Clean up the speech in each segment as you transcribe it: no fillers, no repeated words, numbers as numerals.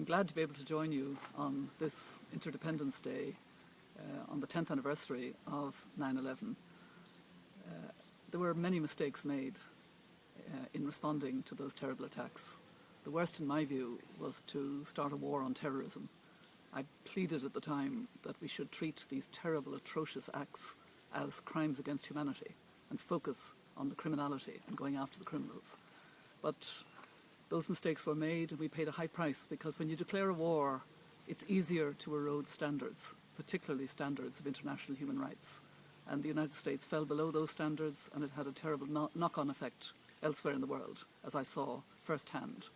I'm glad to be able to join you on this Interdependence Day, on the 10th anniversary of 9/11. There were many mistakes made in responding to those terrible attacks. The worst, in my view, was to start a war on terrorism. I pleaded at the time that we should treat these terrible, atrocious acts as crimes against humanity and focus on the criminality and going after the criminals. But those mistakes were made, and we paid a high price, because when you declare a war, it's easier to erode standards, particularly standards of international human rights. And the United States fell below those standards, and it had a terrible knock-on effect elsewhere in the world, as I saw firsthand.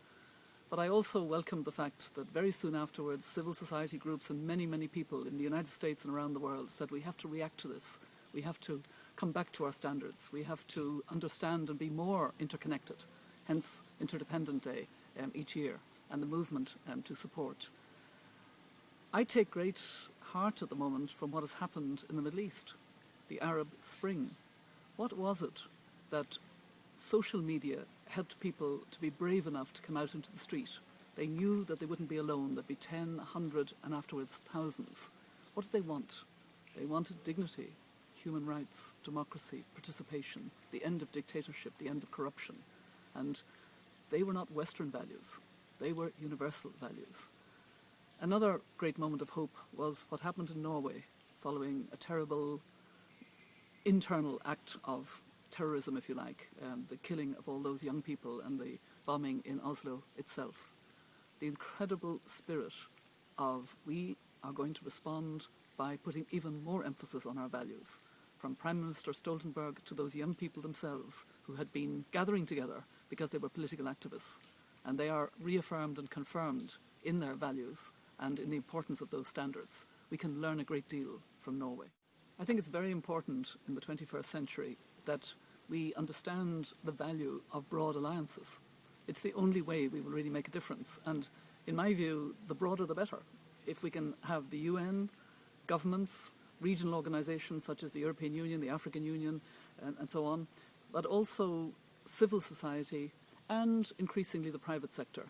But I also welcomed the fact that very soon afterwards, civil society groups and many, many people in the United States and around the world said, we have to react to this. We have to come back to our standards. We have to understand and be more interconnected. Hence Interdependent Day each year, and the movement to support. I take great heart at the moment from what has happened in the Middle East, the Arab Spring. What was it that social media helped people to be brave enough to come out into the street? They knew that they wouldn't be alone. There'd be 10, 100, and afterwards thousands. What did they want? They wanted dignity, human rights, democracy, participation, the end of dictatorship, the end of corruption. And they were not Western values. They were universal values. Another great moment of hope was what happened in Norway following a terrible internal act of terrorism, if you like, the killing of all those young people and the bombing in Oslo itself. The incredible spirit of we are going to respond by putting even more emphasis on our values, from Prime Minister Stoltenberg to those young people themselves who had been gathering together because they were political activists. And they are reaffirmed and confirmed in their values and in the importance of those standards. We can learn a great deal from Norway. I think it's very important in the 21st century that we understand the value of broad alliances. It's the only way we will really make a difference. And in my view, the broader the better. If we can have the UN, governments, regional organizations such as the European Union, the African Union, and so on, but also civil society and increasingly the private sector.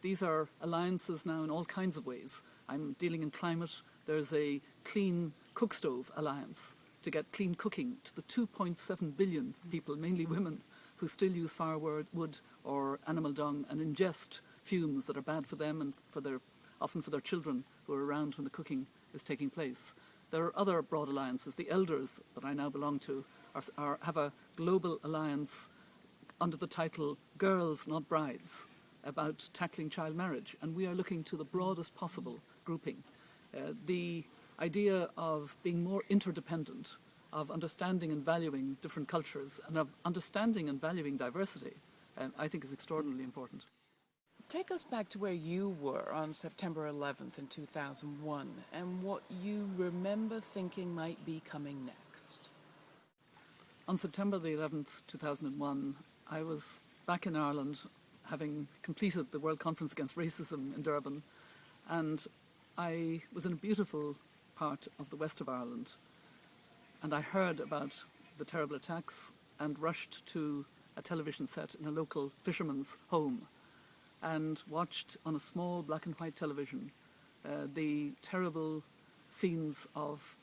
These are alliances now in all kinds of ways. I'm dealing in climate. There's a clean cook stove alliance to get clean cooking to the 2.7 billion people, mainly women, who still use firewood or animal dung and ingest fumes that are bad for them and often for their children who are around when the cooking is taking place. There are other broad alliances. The elders that I now belong to have a global alliance under the title Girls Not Brides, about tackling child marriage, and we are looking to the broadest possible grouping. The idea of being more interdependent, of understanding and valuing different cultures, and of understanding and valuing diversity, I think is extraordinarily important. Take us back to where you were on September 11th in 2001 and what you remember thinking might be coming next. On September the 11th, 2001, I was back in Ireland having completed the World Conference Against Racism in Durban, and I was in a beautiful part of the west of Ireland, and I heard about the terrible attacks and rushed to a television set in a local fisherman's home and watched on a small black and white television the terrible scenes of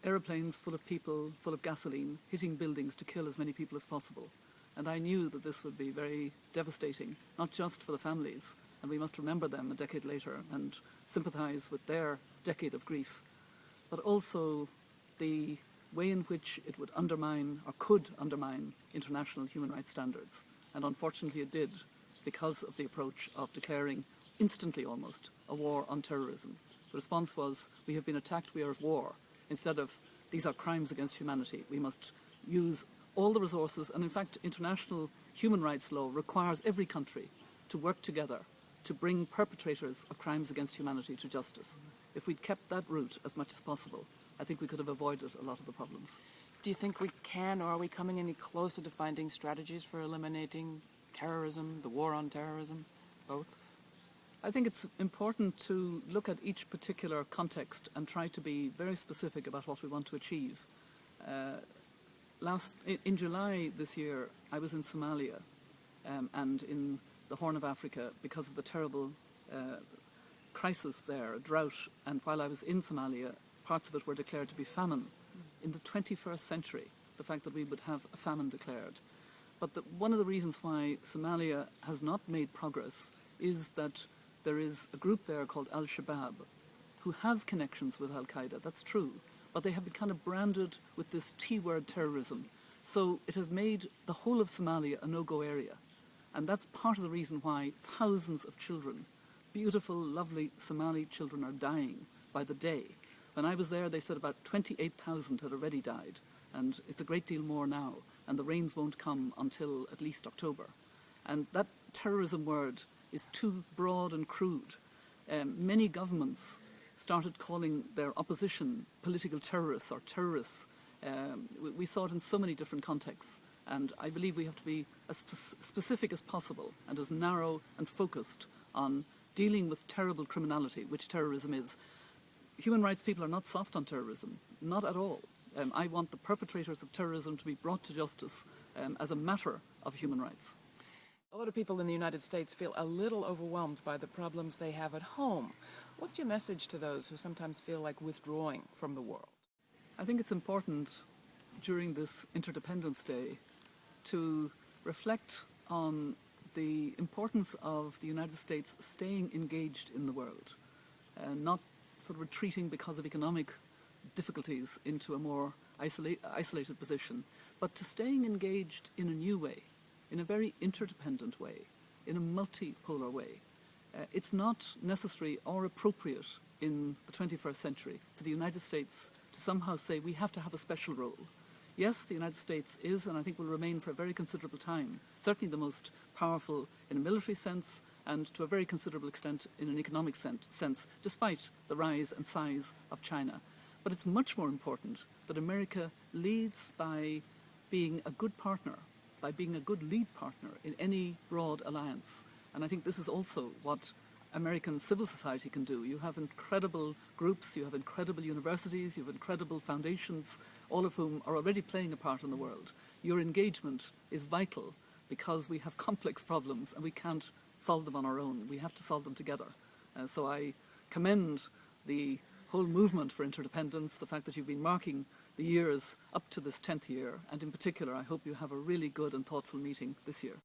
aeroplanes full of people, full of gasoline, hitting buildings to kill as many people as possible. And I knew that this would be very devastating, not just for the families, and we must remember them a decade later and sympathise with their decade of grief, but also the way in which it would undermine, or could undermine, international human rights standards. And unfortunately it did, because of the approach of declaring, instantly almost, a war on terrorism. The response was, we have been attacked, we are at war. Instead of, these are crimes against humanity. We must use all the resources, and in fact international human rights law requires every country to work together to bring perpetrators of crimes against humanity to justice. If we'd kept that route as much as possible, I think we could have avoided a lot of the problems. Do you think we can, or are we coming any closer to finding strategies for eliminating terrorism, the war on terrorism, both? I think it's important to look at each particular context and try to be very specific about what we want to achieve. In July this year, I was in Somalia and in the Horn of Africa because of the terrible crisis there, a drought, and while I was in Somalia, parts of it were declared to be famine. In the 21st century, the fact that we would have a famine declared. But one of the reasons why Somalia has not made progress is that there is a group there called Al-Shabaab who have connections with Al-Qaeda, that's true, but they have been kind of branded with this T-word terrorism. So it has made the whole of Somalia a no-go area. And that's part of the reason why thousands of children, beautiful, lovely Somali children, are dying by the day. When I was there, they said about 28,000 had already died, and it's a great deal more now, and the rains won't come until at least October. And that terrorism word is too broad and crude. Many governments started calling their opposition political terrorists or terrorists. We saw it in so many different contexts, and I believe we have to be as specific as possible and as narrow and focused on dealing with terrible criminality, which terrorism is. Human rights people are not soft on terrorism, not at all. I want the perpetrators of terrorism to be brought to justice as a matter of human rights. A lot of people in the United States feel a little overwhelmed by the problems they have at home. What's your message to those who sometimes feel like withdrawing from the world? I think it's important during this Interdependence Day to reflect on the importance of the United States staying engaged in the world, and not sort of retreating because of economic difficulties into a more isolated position, but to staying engaged in a new way, in a very interdependent way, in a multipolar way. It's not necessary or appropriate in the 21st century for the United States to somehow say we have to have a special role. Yes, the United States is, and I think will remain for a very considerable time, certainly the most powerful in a military sense and to a very considerable extent in an economic sense, despite the rise and size of China. But it's much more important that America leads by being a good partner, by being a good lead partner in any broad alliance. And I think this is also what American civil society can do. You have incredible groups, you have incredible universities, you have incredible foundations, all of whom are already playing a part in the world. Your engagement is vital because we have complex problems and we can't solve them on our own. We have to solve them together. So I commend the whole movement for interdependence, the fact that you've been marking the years up to this 10th year, and in particular I hope you have a really good and thoughtful meeting this year.